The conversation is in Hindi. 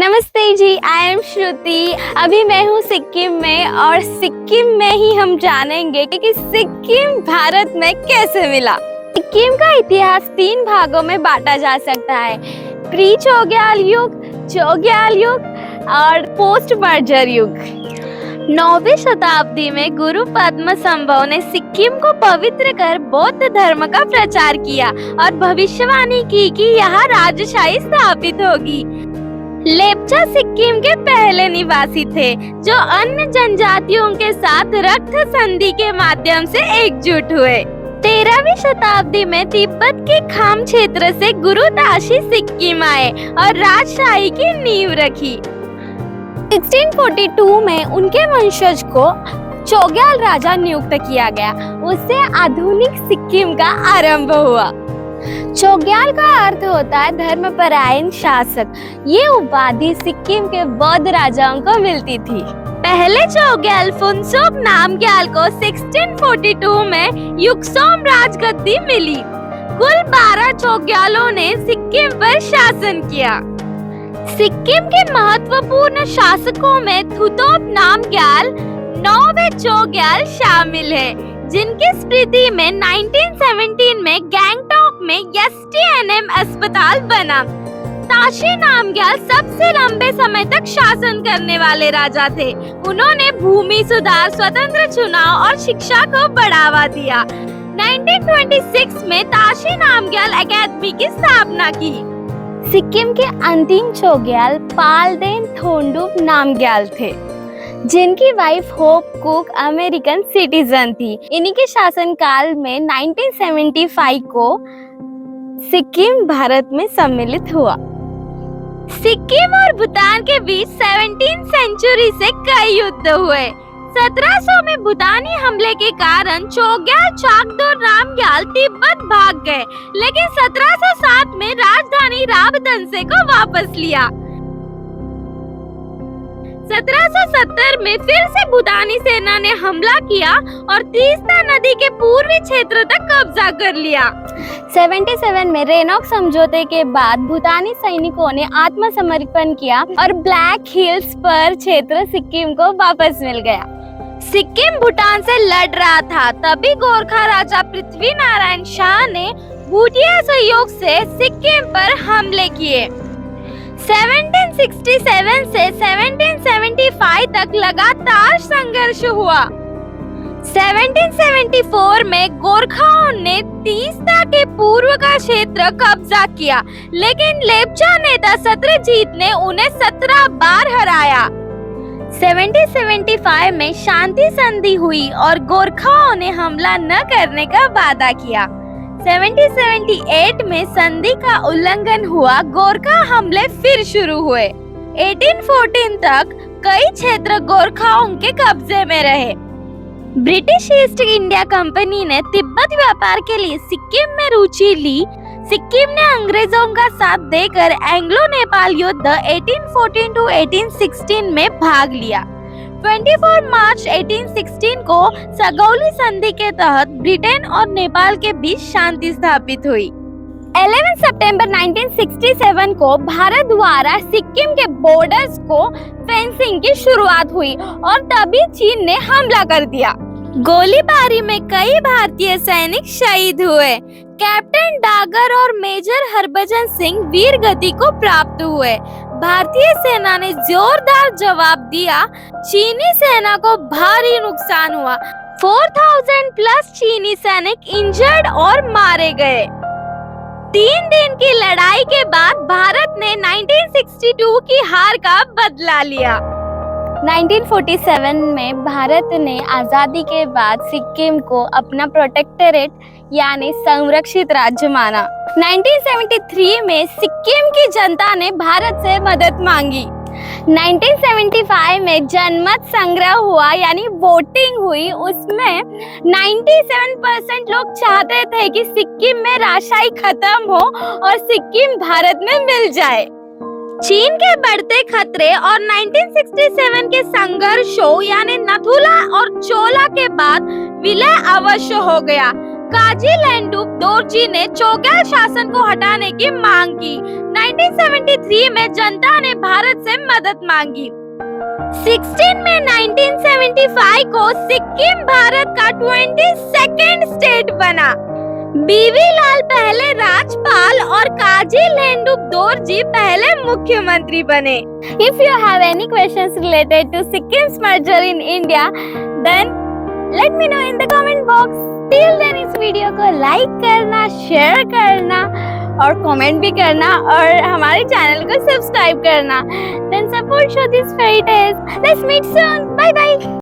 नमस्ते जी, आई एम श्रुति। अभी मैं हूँ सिक्किम में और सिक्किम में ही हम जानेंगे कि सिक्किम भारत में कैसे मिला। सिक्किम का इतिहास 3 भागों में बांटा जा सकता है, प्री चोग्याल युग, चोग्याल युग और पोस्ट मर्जर युग। 9वीं शताब्दी में गुरु पद्मसंभव ने सिक्किम को पवित्र कर बौद्ध धर्म का प्रचार किया और भविष्यवाणी की कि यहाँ राजशाही स्थापित होगी। लेप्चा सिक्किम के पहले निवासी थे जो अन्य जनजातियों के साथ रक्त संधि के माध्यम से एकजुट हुए। 13वीं शताब्दी में तिब्बत के खाम क्षेत्र से गुरु ताशी सिक्किम आए और राजशाही की नींव रखी। 1642 में उनके वंशज को चोग्याल राजा नियुक्त किया गया। उससे आधुनिक सिक्किम का आरंभ हुआ। चोग्याल का अर्थ होता है धर्मपरायण शासक। ये उपाधि सिक्किम के बौद्ध राजाओं को मिलती थी। पहले चोग्याल फुनसोक नामग्याल को 1642 में युक्सोम राजगद्दी मिली। कुल 12 चोग्यालों ने सिक्किम पर शासन किया। सिक्किम के महत्वपूर्ण शासकों में थुतोप नामग्याल 9वें चोग्याल शामिल है, जिनकी स्मृति में 1917 में गैंगटॉक में एसटीएनएम अस्पताल बना। ताशी नामग्याल सबसे लंबे समय तक शासन करने वाले राजा थे। उन्होंने भूमि सुधार, स्वतंत्र चुनाव और शिक्षा को बढ़ावा दिया। 1926 में ताशी नामग्याल अकादमी की स्थापना की। सिक्किम के अंतिम चोग्याल पालदेन थोंडुप नामग्याल थे, जिनकी wife hope cook American citizen थी। इन्हीं के शासनकाल में 1975 को सिक्किम भारत में सम्मिलित हुआ। सिक्किम और भूटान के बीच 17वीं सेंचुरी से कई युद्ध हुए। 1700 में भूटानी हमले के कारण चोग्याल चाकदो नामग्याल तिब्बत भाग गए, लेकिन 1707 में राजधानी राबतंसे को वापस लिया। 1770 में फिर से भूटानी सेना ने हमला किया और तीस्ता नदी के पूर्वी क्षेत्र तक कब्जा कर लिया। 77 में रेनॉक समझौते के बाद भूटानी सैनिकों ने आत्मसमर्पण किया और ब्लैक हिल्स पर क्षेत्र सिक्किम को वापस मिल गया। सिक्किम भूटान से लड़ रहा था, तभी गोरखा राजा पृथ्वी नारायण शाह ने भूटिया सहयोग से सिक्किम पर हमले किए। 1767 से 1775 तक लगातार संघर्ष हुआ। 1774 में गोरखाओं ने तीस्ता के पूर्व का क्षेत्र कब्जा किया, लेकिन लेप्चा नेता सत्रजीत ने उन्हें 17 बार हराया। 1775 में शांति संधि हुई और गोरखाओं ने हमला न करने का वादा किया। 1778 में संधि का उल्लंघन हुआ। गोरखा हमले फिर शुरू हुए। 1814 तक कई क्षेत्र गोरखाओं के कब्जे में रहे। ब्रिटिश ईस्ट इंडिया कंपनी ने तिब्बत व्यापार के लिए सिक्किम में रुचि ली। सिक्किम ने अंग्रेजों का साथ देकर एंग्लो नेपाल युद्ध 1814 to 1816 में भाग लिया। 24 मार्च 1816 को सगौली संधि के तहत ब्रिटेन और नेपाल के बीच शांति स्थापित हुई। 11 सितंबर 1967 को भारत द्वारा सिक्किम के बॉर्डर्स को फेंसिंग की शुरुआत हुई और तभी चीन ने हमला कर दिया। गोलीबारी में कई भारतीय सैनिक शहीद हुए। कैप्टन डागर और मेजर हरभजन सिंह वीर गति को प्राप्त हुए। भारतीय सेना ने जोरदार जवाब दिया। चीनी सेना को भारी नुकसान हुआ। 4000 प्लस चीनी सैनिक इंजर्ड और मारे गए। 3 दिन की लड़ाई के बाद भारत ने 1962 की हार का बदला लिया। 1947 में भारत ने आजादी के बाद सिक्किम को अपना प्रोटेक्टोरेट यानी संरक्षित राज्य माना। 1973 में सिक्किम की जनता ने भारत से मदद मांगी। 1975 में जनमत संग्रह हुआ यानी वोटिंग हुई। उसमें 97% लोग चाहते थे कि सिक्किम में राजशाही खत्म हो और सिक्किम भारत में मिल जाए। चीन के बढ़ते खतरे और 1967 के संघर्षों यानी नथुला और चोला के बाद विलय अवश्य हो गया। काजी लैंडुप दोरजी ने चोग्याल शासन को हटाने की मांग की। 1973 में जनता ने भारत से मदद मांगी। 16 में 1975 को सिक्किम भारत का 22nd स्टेट बना। बीवी लाल पहले राज्यपाल और काजी लेंडुप दोरजी पहले मुख्यमंत्री बने। If you have any questions related to Sikkim's merger in India, then let me know in the comment box. Till then इस वीडियो को लाइक करना, शेयर करना और कमेंट भी करना और हमारे चैनल को सब्सक्राइब करना। Then support show this fairy tales. Let's meet soon. Bye bye.